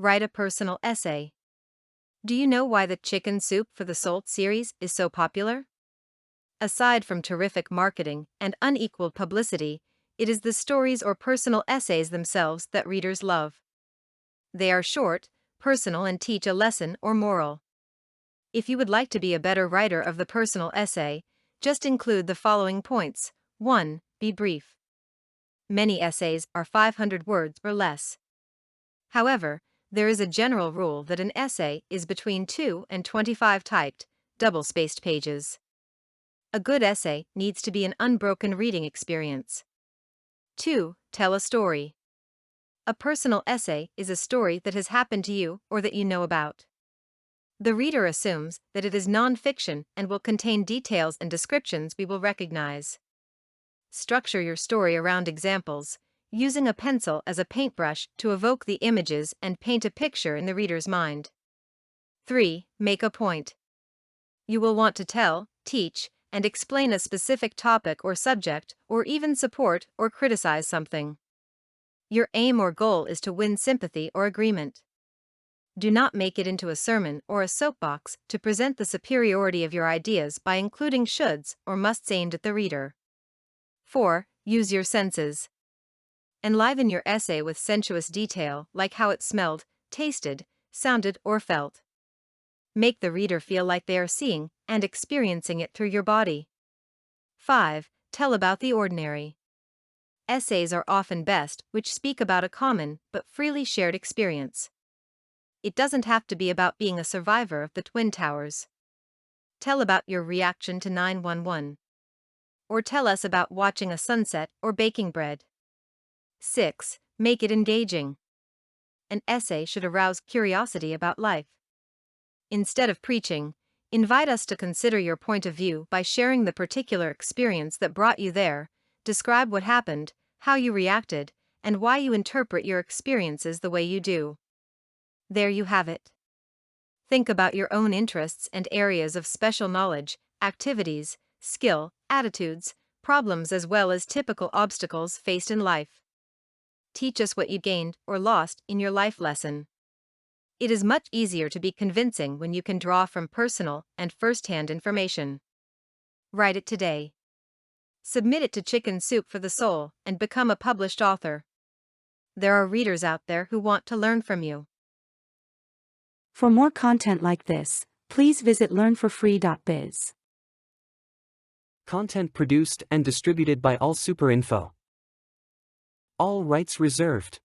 Write a personal essay. Do you know why the Chicken Soup for the Soul series is so popular? Aside from terrific marketing and unequaled publicity, it is the stories or personal essays themselves that readers love. They are short, personal, and teach a lesson or moral. If you would like to be a better writer of the personal essay, just include the following points. 1. Be brief. Many essays are 500 words or less. However, there is a general rule that an essay is between 2 and 25 typed, double-spaced pages. A good essay needs to be an unbroken reading experience. 2. Tell a story. A personal essay is a story that has happened to you or that you know about. The reader assumes that it is non-fiction and will contain details and descriptions we will recognize. Structure your story around examples, using a pencil as a paintbrush to evoke the images and paint a picture in the reader's mind. 3. Make a point. You will want to tell, teach, and explain a specific topic or subject, or even support or criticize something. Your aim or goal is to win sympathy or agreement. Do not make it into a sermon or a soapbox to present the superiority of your ideas by including shoulds or musts aimed at the reader. 4. Use your senses. Enliven your essay with sensuous detail, like how it smelled, tasted, sounded, or felt. Make the reader feel like they are seeing and experiencing it through your body. 5. Tell about the ordinary. Essays are often best which speak about a common but freely shared experience. It doesn't have to be about being a survivor of the Twin Towers. Tell about your reaction to 9/11. Or tell us about watching a sunset or baking bread. 6. Make it engaging. An essay should arouse curiosity about life. Instead of preaching, invite us to consider your point of view by sharing the particular experience that brought you there, describe what happened, how you reacted, and why you interpret your experiences the way you do. There you have it. Think about your own interests and areas of special knowledge, activities, skill, attitudes, problems, as well as typical obstacles faced in life. Teach us what you gained or lost in your life lesson. It is much easier to be convincing when you can draw from personal and first-hand information. Write it today. Submit it to Chicken Soup for the Soul and become a published author. There are readers out there who want to learn from you. For more content like this, please visit learnforfree.biz. Content produced and distributed by AllSuperInfo. All rights reserved.